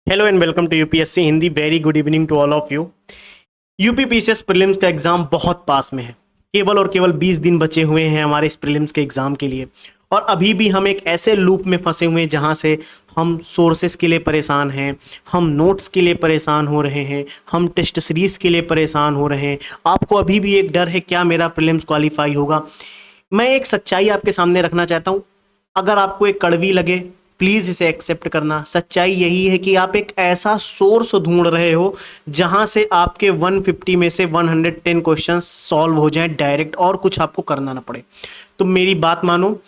Hello and welcome to UPSC Hindi. Very good evening to all of you. UP PCS prelims का exam बहुत पास में है। केवल और केवल 20 दिन बचे हुए हैं हमारे इस प्रीलिम्स के एग्जाम के लिए, और अभी भी हम एक ऐसे लूप में फंसे हुए हैं जहां से हम सोर्सेस के लिए परेशान हैं, हम नोट्स के लिए परेशान हो रहे हैं, हम टेस्ट सीरीज के लिए परेशान हो रहे हैं। आपको अभी भी एक डर है, क्या मेरा प्रीलिम्स क्वालिफाई होगा। मैं एक सच्चाई आपके सामने रखना चाहता हूं। अगर आपको एक कड़वी लगे, प्लीज इसे एक्सेप्ट करना। सच्चाई यही है कि आप एक ऐसा सोर्स ढूंढ रहे हो जहां से आपके 150 में से 110 क्वेश्चन सॉल्व हो जाएं डायरेक्ट, और कुछ आपको करना ना पड़े। तो मेरी बात मानो,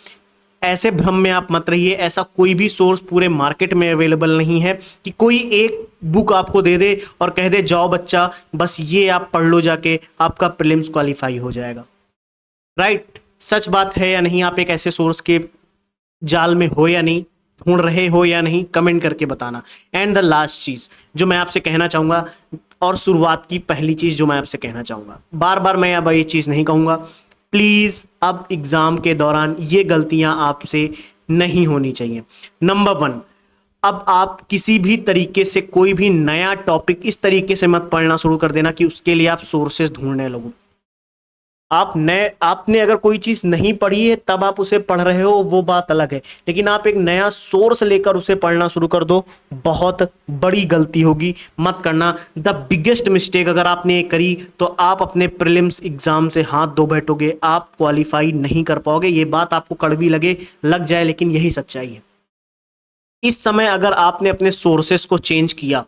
ऐसे भ्रम में आप मत रहिए। ऐसा कोई भी सोर्स पूरे मार्केट में अवेलेबल नहीं है कि कोई एक बुक आपको दे दे और कह दे जाओ बच्चा बस ये आप पढ़ लो जाके, आपका प्रीलिम्स क्वालिफाई हो जाएगा। राइट? सच बात है या नहीं? आप एक ऐसे सोर्स के जाल में हो या नहीं, ढूंढ रहे हो या नहीं, कमेंट करके बताना। एंड द लास्ट चीज जो मैं आपसे कहना चाहूंगा, और शुरुआत की पहली चीज जो मैं आपसे कहना चाहूंगा, बार बार मैं अब ये चीज नहीं कहूंगा, प्लीज अब एग्जाम के दौरान ये गलतियां आपसे नहीं होनी चाहिए। नंबर 1, अब आप किसी भी तरीके से कोई भी नया टॉपिक इस तरीके से मत पढ़ना शुरू कर देना कि उसके लिए आप सोर्सेस ढूंढने लगो। आपने अगर कोई चीज नहीं पढ़ी है तब आप उसे पढ़ रहे हो, वो बात अलग है, लेकिन आप एक नया सोर्स लेकर उसे पढ़ना शुरू कर दो, बहुत बड़ी गलती होगी, मत करना। द बिगेस्ट मिस्टेक अगर आपने ये करी तो आप अपने प्रीलिम्स एग्जाम से हाथ धो बैठोगे, आप क्वालिफाई नहीं कर पाओगे। ये बात आपको कड़वी लगे, लग जाए, लेकिन यही सच्चाई है। इस समय अगर आपने अपने सोर्सेस को चेंज किया,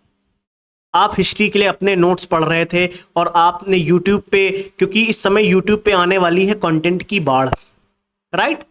आप हिस्ट्री के लिए अपने नोट्स पढ़ रहे थे और आपने यूट्यूब पे, क्योंकि इस समय यूट्यूब पे आने वाली है कंटेंट की बाढ़। राइट?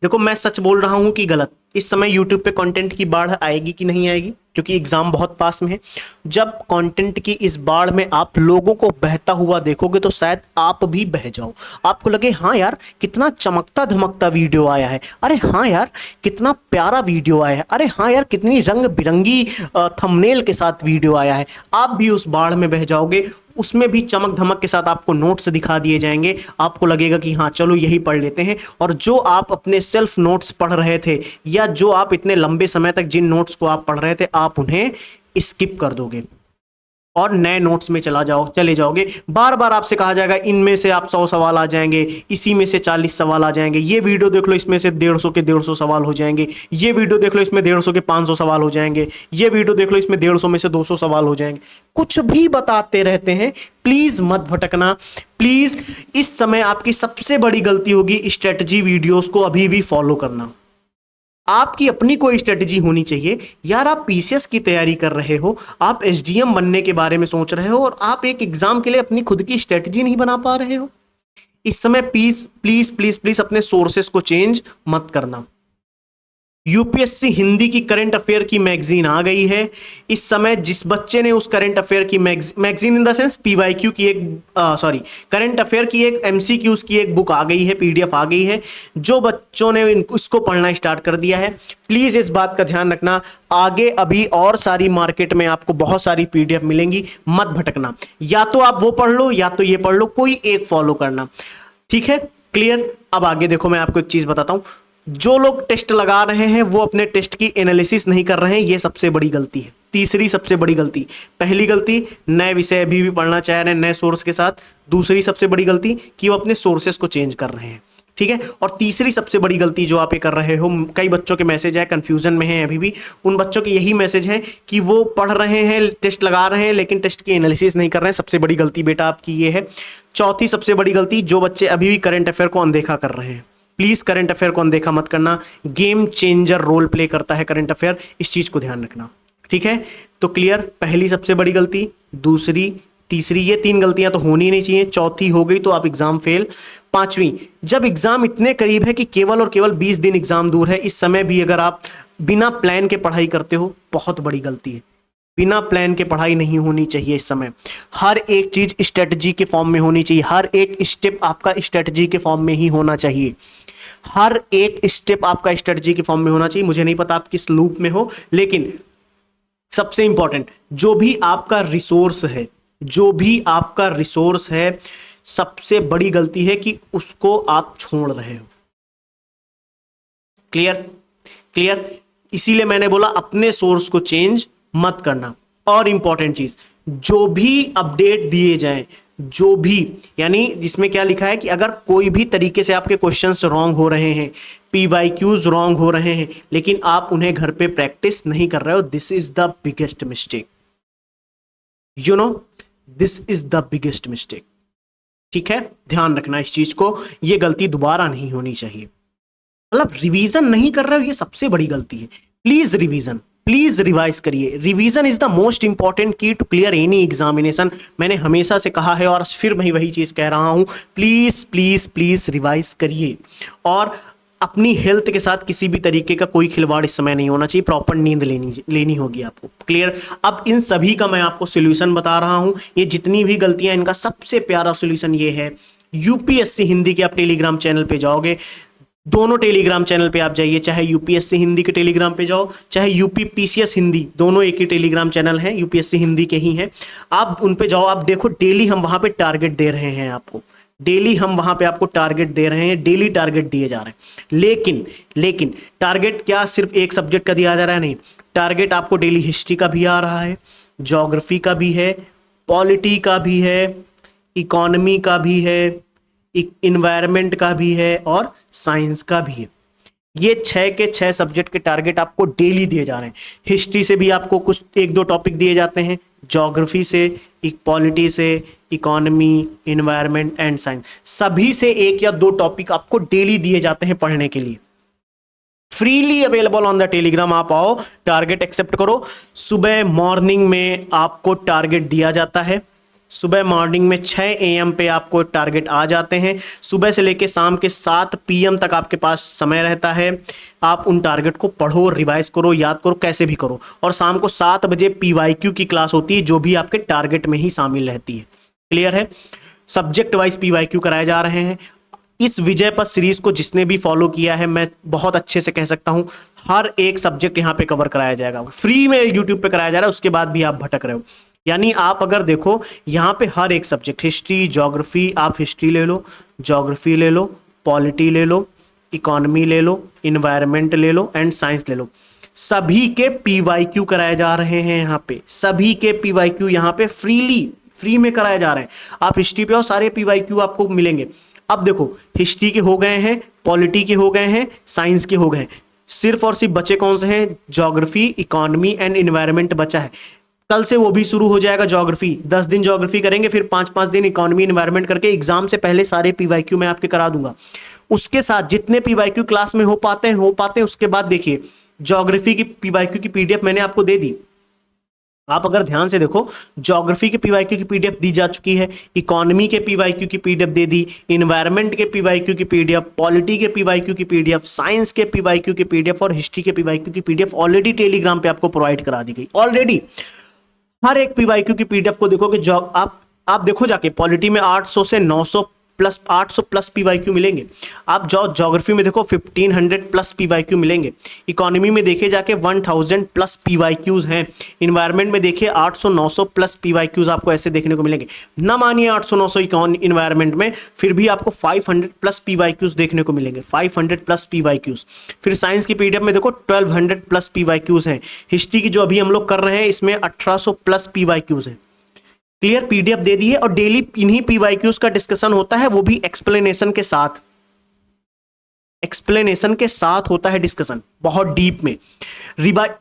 देखो, मैं सच बोल रहा हूं कि गलत? इस समय यूट्यूब पे कंटेंट की बाढ़ आएगी कि नहीं आएगी, क्योंकि एग्जाम बहुत पास में है। जब कंटेंट की इस बाढ़ में आप लोगों को बहता हुआ देखोगे तो शायद आप भी बह जाओ। आपको लगे हाँ यार कितना चमकता धमकता वीडियो आया है, अरे हाँ यार कितना प्यारा वीडियो आया है, अरे हाँ यार कितनी रंग बिरंगी थंबनेल के साथ वीडियो आया है। आप भी उस बाढ़ में बह जाओगे। उसमें भी चमक धमक के साथ आपको नोट्स दिखा दिए जाएंगे, आपको लगेगा कि हाँ चलो यही पढ़ लेते हैं। और जो आप अपने सेल्फ नोट्स पढ़ रहे थे, या जो आप इतने लंबे समय तक जिन नोट्स को आप पढ़ रहे थे, आप उन्हें स्किप कर दोगे और नए नोट्स में चले जाओगे। बार बार आपसे कहा जाएगा इनमें से आप 100 सवाल आ जाएंगे, इसी में से 40 सवाल आ जाएंगे, ये वीडियो देख लो इसमें से 150 के 150 सवाल हो जाएंगे, ये वीडियो देख लो इसमें 150 के 500 सवाल हो जाएंगे, ये वीडियो देख लो इसमें 150 में से 200 सवाल हो जाएंगे। कुछ भी बताते रहते हैं। प्लीज मत भटकना, प्लीज। इस समय आपकी सबसे बड़ी गलती होगी स्ट्रेटजी वीडियोस को अभी भी फॉलो करना। आपकी अपनी कोई स्ट्रेटजी होनी चाहिए यार। आप पीसीएस की तैयारी कर रहे हो, आप एसडीएम बनने के बारे में सोच रहे हो, और आप एक एग्जाम के लिए अपनी खुद की स्ट्रेटजी नहीं बना पा रहे हो। इस समय प्लीज प्लीज प्लीज प्लीज अपने सोर्सेस को चेंज मत करना। यूपीएससी हिंदी की करंट अफेयर की मैगजीन आ गई है। इस समय जिस बच्चे ने उस करंट अफेयर की magazine in the sense PYQ की एक करंट अफेयर की एक एमसीक्यूज की एक बुक आ गई है, पीडीएफ आ गई है। जो बच्चों ने उसको पढ़ना स्टार्ट कर दिया है, प्लीज इस बात का ध्यान रखना। आगे अभी और सारी मार्केट में आपको बहुत सारी पीडीएफ मिलेंगी, मत भटकना। या तो आप वो पढ़ लो या तो ये पढ़ लो, कोई एक फॉलो करना। ठीक है? क्लियर? अब आगे देखो, मैं आपको एक चीज बताता हूं। जो लोग टेस्ट लगा रहे हैं वो अपने टेस्ट की एनालिसिस नहीं कर रहे हैं, ये सबसे बड़ी गलती है। तीसरी सबसे बड़ी गलती, पहली गलती नए विषय अभी भी पढ़ना चाह रहे हैं नए सोर्स के साथ। दूसरी सबसे बड़ी गलती कि वो अपने सोर्सेस को चेंज कर रहे हैं। ठीक है? और तीसरी सबसे बड़ी गलती जो आप ये कर रहे हो, कई बच्चों के मैसेज है, कंफ्यूजन में है अभी भी, उन बच्चों के यही मैसेज है कि वो पढ़ रहे हैं, टेस्ट लगा रहे हैं, लेकिन टेस्ट की एनालिसिस नहीं कर रहे हैं। सबसे बड़ी गलती बेटा आपकी ये है। चौथी सबसे बड़ी गलती, जो बच्चे अभी भी करंट अफेयर को अनदेखा कर रहे हैं। प्लीज करंट अफेयर को अनदेखा मत करना। गेम चेंजर रोल प्ले करता है करंट अफेयर, इस चीज को ध्यान रखना। ठीक है? तो क्लियर? पहली सबसे बड़ी गलती, दूसरी, तीसरी, ये 3 गलतियां तो होनी नहीं चाहिए। चौथी हो गई तो आप एग्जाम फेल। पांचवी, जब एग्जाम इतने करीब है कि केवल और केवल 20 दिन एग्जाम दूर है, इस समय भी अगर आप बिना प्लान के पढ़ाई करते हो, बहुत बड़ी गलती है। बिना प्लान के पढ़ाई नहीं होनी चाहिए इस समय। हर एक चीज स्ट्रेटजी के फॉर्म में होनी चाहिए। हर एक स्टेप आपका स्ट्रेटजी के फॉर्म में ही होना चाहिए। हर एक स्टेप आपका स्ट्रेटजी के फॉर्म में होना चाहिए। मुझे नहीं पता आप किस लूप में हो, लेकिन सबसे इंपॉर्टेंट, जो भी आपका रिसोर्स है, जो भी आपका रिसोर्स है, सबसे बड़ी गलती है कि उसको आप छोड़ रहे हो। क्लियर? क्लियर? इसीलिए मैंने बोला अपने सोर्स को चेंज मत करना। और इंपॉर्टेंट चीज, जो भी अपडेट दिए जाएं, जो भी, यानी जिसमें क्या लिखा है कि अगर कोई भी तरीके से आपके क्वेश्चंस रॉन्ग हो रहे हैं, पीवाईक्यूज रॉन्ग हो रहे हैं, लेकिन आप उन्हें घर पे प्रैक्टिस नहीं कर रहे हो, this is the biggest mistake, you know, this is the biggest mistake. ठीक है, ध्यान रखना इस चीज को, ये गलती दोबारा नहीं होनी चाहिए। मतलब रिवीजन नहीं कर रहे हो, ये सबसे बड़ी गलती है। प्लीज रिवीजन, प्लीज रिवाइज करिए। Revision is the most important की टू क्लियर एनी एग्जामिनेशन। मैंने हमेशा से कहा है और फिर मैं वही चीज कह रहा हूं, प्लीज प्लीज प्लीज रिवाइज करिए। और अपनी हेल्थ के साथ किसी भी तरीके का कोई खिलवाड़ इस समय नहीं होना चाहिए, प्रॉपर नींद लेनी होगी आपको। क्लियर? अब इन सभी का मैं आपको सोल्यूशन बता रहा हूं। ये जितनी भी गलतियां, इनका सबसे प्यारा सोल्यूशन ये है, यूपीएससी हिंदी के आप टेलीग्राम चैनल पे जाओगे, दोनों टेलीग्राम चैनल पे आप जाइए, चाहे यूपीएससी हिंदी के टेलीग्राम पे जाओ, चाहे यूपी पीसीएस हिंदी, दोनों एक ही टेलीग्राम चैनल हैं, यूपीएससी हिंदी के ही हैं। आप उन पे जाओ, आप देखो डेली हम वहां पे टारगेट दे रहे हैं आपको, डेली हम वहां पे आपको टारगेट दे रहे हैं, डेली टारगेट दिए जा रहे हैं। लेकिन टारगेट क्या सिर्फ एक सब्जेक्ट का दिया जा रहा है? नहीं, टारगेट आपको डेली हिस्ट्री का भी आ रहा है, ज्योग्राफी का भी है, पॉलिटी का भी है, इकोनॉमी का भी है, इन्वायरमेंट का भी है और साइंस का भी है। ये 6 के 6 सब्जेक्ट के टारगेट आपको डेली दिए जा रहे हैं। हिस्ट्री से भी आपको कुछ 1-2 टॉपिक दिए जाते हैं, ज्योग्राफी से, पॉलिटी से, इकोनॉमी, इन्वायरमेंट एंड साइंस, सभी से 1 या 2 टॉपिक आपको डेली दिए जाते हैं पढ़ने के लिए। Freely available on the Telegram. आप आओ, टारगेट एक्सेप्ट करो। सुबह मॉर्निंग में आपको टारगेट दिया जाता है, सुबह मॉर्निंग में 6 AM पे आपको टारगेट आ जाते हैं। सुबह से लेके शाम के 7 PM तक आपके पास समय रहता है। आप उन टारगेट को पढ़ो, रिवाइज करो, याद करो, कैसे भी करो। और शाम को 7 बजे PYQ की क्लास होती है, जो भी आपके टारगेट में ही शामिल रहती है। क्लियर है? सब्जेक्ट वाइज PYQ कराए जा रहे हैं। इस विजय पथ सीरीज को जिसने भी फॉलो किया है, मैं बहुत अच्छे से कह सकता हूं, हर एक सब्जेक्ट यहां पे कवर कराया जाएगा, फ्री में यूट्यूब पे कराया जा रहा है। उसके बाद भी आप भटक रहे हो, यानी आप अगर देखो यहाँ पे हर एक सब्जेक्ट, हिस्ट्री, ज्योग्राफी, आप हिस्ट्री ले लो, ज्योग्राफी ले लो, पॉलिटी ले लो, इकोनॉमी ले लो, इन्वायरमेंट ले लो एंड साइंस ले लो, सभी के PYQ कराए जा रहे हैं यहाँ पे। सभी के PYQ यहाँ पे फ्री में कराए जा रहे हैं। आप हिस्ट्री पे आओ, सारे PYQ आपको मिलेंगे। अब देखो, हिस्ट्री के हो गए हैं, पॉलिटी के हो गए हैं, साइंस के हो गए हैं, सिर्फ और सिर्फ बचे कौन से हैं? ज्योग्राफी, इकोनॉमी एंड इन्वायरमेंट बचा है। कल से वो भी शुरू हो जाएगा ज्योग्राफी। 10 दिन ज्योग्राफी करेंगे, फिर 5-5 दिन इकोनॉमी इन्वायरमेंट करके एग्जाम से पहले सारे PYQ मैं आपके करा दूंगा। उसके साथ जितने PYQ क्लास में हो पाते हैं। उसके बाद देखिए, ज्योग्राफी की PYQ की PDF मैंने आपको दे दी। आप अगर ध्यान से देखो, ज्योग्राफी के PYQ की PDF दी जा चुकी है, इकोनॉमी के PYQ की PDF दे दी, इन्वायरमेंट के PYQ की PDF, पॉलिटी के PYQ की PDF, साइंस के PYQ की PDF और हिस्ट्री के PYQ की PDF ऑलरेडी टेलीग्राम पे आपको प्रोवाइड करा दी गई ऑलरेडी। हर एक PYQ की PDF को देखो कि आप देखो जाके, पॉलिटी में 800 से 900 प्लस 800 प्लस PYQ मिलेंगे। आप ज्योग्राफी में देखो 1500 प्लस PYQ मिलेंगे। इकोनॉमी में देखे जाके 1000 प्लस PYQs हैं। इन्वायरमेंट में देखिए 800-900 प्लस PYQs आपको ऐसे देखने को मिलेंगे। ना मानिए 800-900 इन्वायरमेंट में, फिर भी आपको 500 प्लस PYQs देखने को मिलेंगे, 500 प्लस PYQs। फिर साइंस की PDF में देखो 1200 प्लस PYQs हैं। हिस्ट्री की जो अभी हम लोग कर रहे हैं, इसमें 1800 प्लस PYQs हैं। क्लियर? PDF दे दी है और डेली इन्हीं PYQs का डिस्कशन होता है, वो भी एक्सप्लेनेशन के साथ। एक्सप्लेनेशन के साथ होता है डिस्कशन, बहुत डीप में।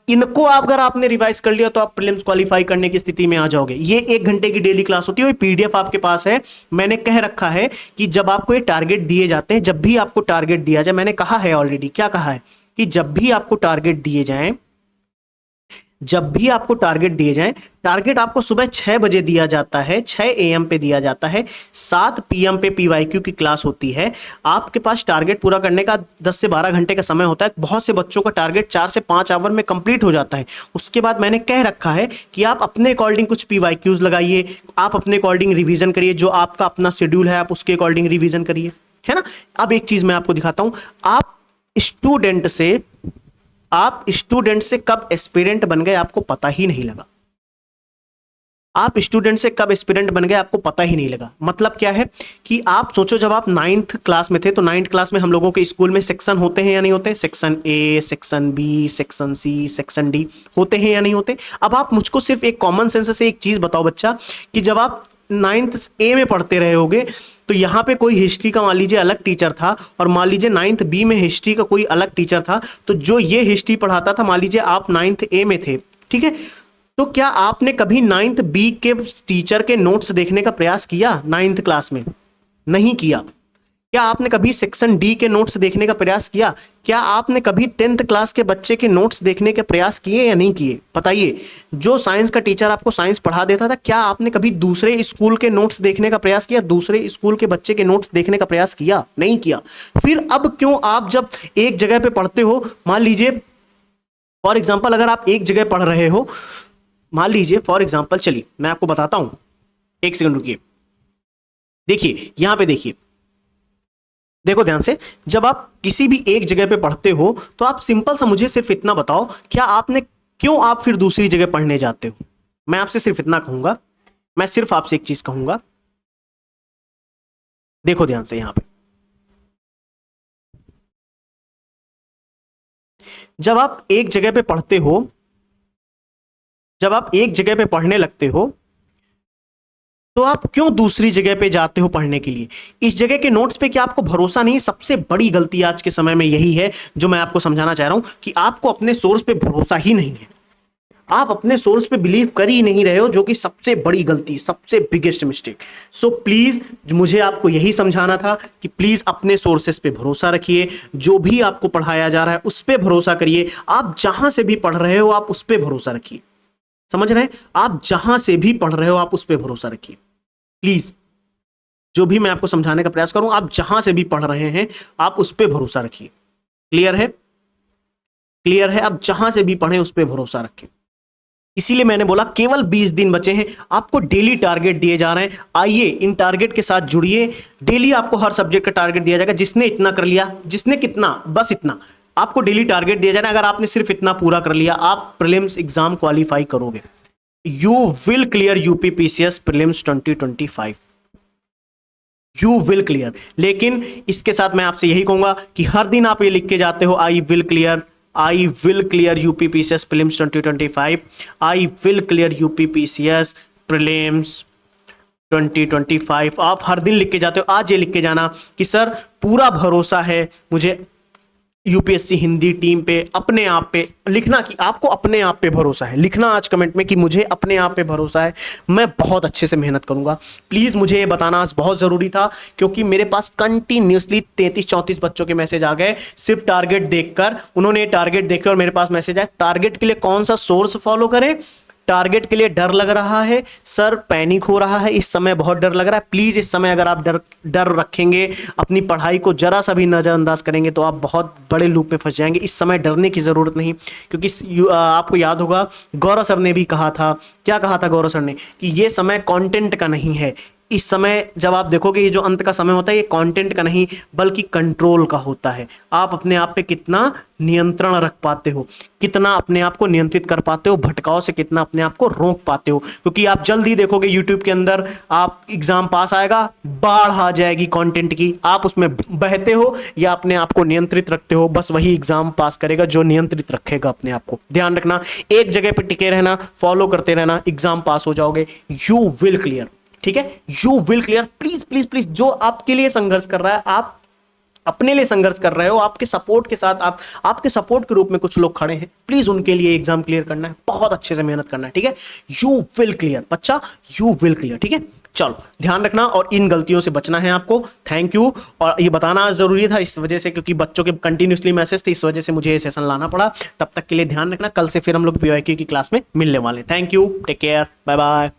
इनको अगर आपने रिवाइज कर लिया तो आप प्रीलिम्स क्वालिफाई करने की स्थिति में आ जाओगे। ये 1 घंटे की डेली क्लास होती है, PDF आपके पास है। मैंने कह रखा है कि जब आपको ये टारगेट दिए जाते हैं, जब भी आपको टारगेट दिया जाए, मैंने कहा है ऑलरेडी, क्या कहा है कि जब भी आपको टारगेट दिए जाएं, जब भी आपको टारगेट दिए जाएं, टारगेट आपको सुबह 6 बजे दिया जाता है, 6 AM पे दिया जाता है, 7 PM पे PYQ की क्लास होती है। आपके पास टारगेट पूरा करने का 10 से 12 घंटे का समय होता है। बहुत से बच्चों का टारगेट 4 से 5 आवर में कंप्लीट हो जाता है। उसके बाद मैंने कह रखा है कि आप अपने अकॉर्डिंग कुछ PYQs लगाइए, आप अपने अकॉर्डिंग रिवीजन करिए, जो आपका अपना शेड्यूल है आप उसके अकॉर्डिंग रिवीजन करिए, है ना। अब एक चीज मैं आपको दिखाता हूं, आप स्टूडेंट से कब एस्पिरेंट बन गए आपको पता ही नहीं लगा। आप स्टूडेंट से कब एस्पिरेंट बन गए आपको पता ही नहीं लगा। मतलब क्या है कि आप सोचो, जब आप 9th क्लास में थे तो 9th क्लास में हम लोगों के स्कूल में सेक्शन होते हैं या नहीं होते? Section A, section B, section C, section D होते हैं या नहीं होते? अब आप मुझको सिर्फ एक कॉमन सेंस से एक चीज बताओ बच्चा, कि जब आप 9th ए में पढ़ते रहे होगे तो यहाँ पे कोई हिस्ट्री का मान लीजिए अलग टीचर था, और मान लीजिए 9th बी में हिस्ट्री का कोई अलग टीचर था, तो जो ये हिस्ट्री पढ़ाता था, मान लीजिए आप 9th ए में थे, ठीक है, तो क्या आपने कभी 9th बी के टीचर के नोट्स देखने का प्रयास किया 9th क्लास में? नहीं किया। क्या आपने कभी सेक्शन डी के नोट्स देखने का प्रयास किया? क्या आपने कभी 10th क्लास के बच्चे के नोट्स देखने के प्रयास किए या नहीं किए? बताइए। जो साइंस का टीचर आपको साइंस पढ़ा देता था, क्या आपने कभी दूसरे स्कूल के नोट्स देखने का प्रयास किया? दूसरे स्कूल के बच्चे के नोट्स देखने का प्रयास किया? नहीं किया। फिर अब क्यों आप जब एक जगह पे पढ़ते हो, मान लीजिए फॉर एग्जाम्पल अगर आप एक जगह पढ़ रहे हो, मान लीजिए फॉर एग्जाम्पल, चलिए मैं आपको बताता हूं, एक सेकंड रुकिए। देखिए यहां पे देखिए, देखो ध्यान से, जब आप किसी भी एक जगह पे पढ़ते हो तो आप सिंपल सा मुझे सिर्फ इतना बताओ, क्या आपने, क्यों आप फिर दूसरी जगह पढ़ने जाते हो? मैं आपसे सिर्फ इतना कहूंगा, मैं सिर्फ आपसे एक चीज कहूंगा, देखो ध्यान से यहां पे, जब आप एक जगह पे पढ़ते हो, जब आप एक जगह पे पढ़ने लगते हो तो आप क्यों दूसरी जगह पे जाते हो पढ़ने के लिए? इस जगह के नोट्स पे क्या आपको भरोसा नहीं? सबसे बड़ी गलती आज के समय में यही है जो मैं आपको समझाना चाह रहा हूं, कि आपको अपने सोर्स पे भरोसा ही नहीं है। आप अपने सोर्स पे बिलीव कर ही नहीं रहे हो, जो कि सबसे बड़ी गलती, सबसे बिगेस्ट मिस्टेक। सो प्लीज मुझे आपको यही समझाना था कि प्लीज अपने सोर्सेस पे भरोसा रखिए, जो भी आपको पढ़ाया जा रहा है उस पे भरोसा करिए। आप जहां से भी पढ़ रहे हो आप उस पे भरोसा रखिए, समझ रहे हैं? आप जहां से भी पढ़ रहे हो आप उस पे भरोसा रखिए प्लीज। जो भी मैं आपको समझाने का प्रयास करूं, आप जहां से भी पढ़ रहे हैं आप उस पे भरोसा रखिए। क्लियर है? क्लियर है? आप जहां से भी पढ़ें उस पे भरोसा रखें। इसीलिए मैंने बोला केवल 20 दिन बचे हैं, आपको डेली टारगेट दिए जा रहे हैं। आइए इन टारगेट के साथ जुड़िए। डेली आपको हर सब्जेक्ट का टारगेट दिया जाएगा। जिसने इतना कर लिया, जिसने कितना, बस इतना आपको डेली टारगेट दिया जाएगा। अगर आपने सिर्फ इतना पूरा कर लिया, आप प्रीलिम्स एग्जाम क्वालिफाई करोगे। You will clear UPPCS prelims 2025, you will clear. लेकिन इसके साथ मैं आपसे यही कहूंगा कि हर दिन आप ये लिख के जाते हो, I will clear, I will clear UPPCS prelims 2025, I will clear UPPCS prelims 2025। आप हर दिन लिख के जाते हो। आज ये लिख के जाना कि सर पूरा भरोसा है मुझे यूपीएससी हिंदी टीम पे, अपने आप पे। लिखना कि आपको अपने आप पे भरोसा है। लिखना आज कमेंट में कि मुझे अपने आप पे भरोसा है, मैं बहुत अच्छे से मेहनत करूंगा। प्लीज मुझे ये बताना आज बहुत जरूरी था, क्योंकि मेरे पास कंटिन्यूसली 33-34 बच्चों के मैसेज आ गए सिर्फ टारगेट देखकर। उन्होंने टारगेट देखे और मेरे पास मैसेज आया, टारगेट के लिए कौन सा सोर्स फॉलो करें? टारगेट के लिए डर लग रहा है सर, पैनिक हो रहा है, इस समय बहुत डर लग रहा है। प्लीज इस समय अगर आप डर रखेंगे, अपनी पढ़ाई को जरा सा भी नजरअंदाज करेंगे तो आप बहुत बड़े लूप में फंस जाएंगे। इस समय डरने की जरूरत नहीं, क्योंकि आपको याद होगा गौरव सर ने भी कहा था, क्या कहा था गौरव सर ने, कि ये समय कंटेंट का नहीं है। इस समय जब आप देखोगे ये जो अंत का समय होता है, ये कंटेंट का नहीं बल्कि कंट्रोल का होता है। आप अपने आप पे कितना नियंत्रण रख पाते हो, कितना अपने आप को नियंत्रित कर पाते हो, भटकाव से कितना अपने आप को रोक पाते हो। क्योंकि आप जल्दी देखोगे यूट्यूब के अंदर, आप एग्जाम पास आएगा, बाढ़ आ जाएगी कंटेंट की, आप उसमें बहते हो या अपने आप को नियंत्रित रखते हो, बस वही एग्जाम पास करेगा जो नियंत्रित रखेगा अपने आप को। ध्यान रखना, एक जगह पे टिके रहना, फॉलो करते रहना, एग्जाम पास हो जाओगे। यू विल क्लियर, ठीक है? You will clear. Please please please, जो आपके लिए संघर्ष कर रहा है, आप अपने लिए संघर्ष कर रहे हो, आपके सपोर्ट के साथ, आपके सपोर्ट के रूप में कुछ लोग खड़े हैं, प्लीज उनके लिए एग्जाम क्लियर करना है, बहुत अच्छे से मेहनत करना है, ठीक है? यू विल क्लियर बच्चा, यू विल क्लियर, ठीक है? चलो ध्यान रखना और इन गलतियों से बचना है आपको। Thank you. और ये बताना जरूरी था इस वजह से, क्योंकि बच्चों के कंटिन्यूसली मैसेज थे, इस वजह से मुझे ये सेशन लाना पड़ा। तब तक के लिए ध्यान रखना, कल से फिर हम लोग पीवाईक्यू की क्लास में मिलने वाले हैं। Thank you, take care, bye bye.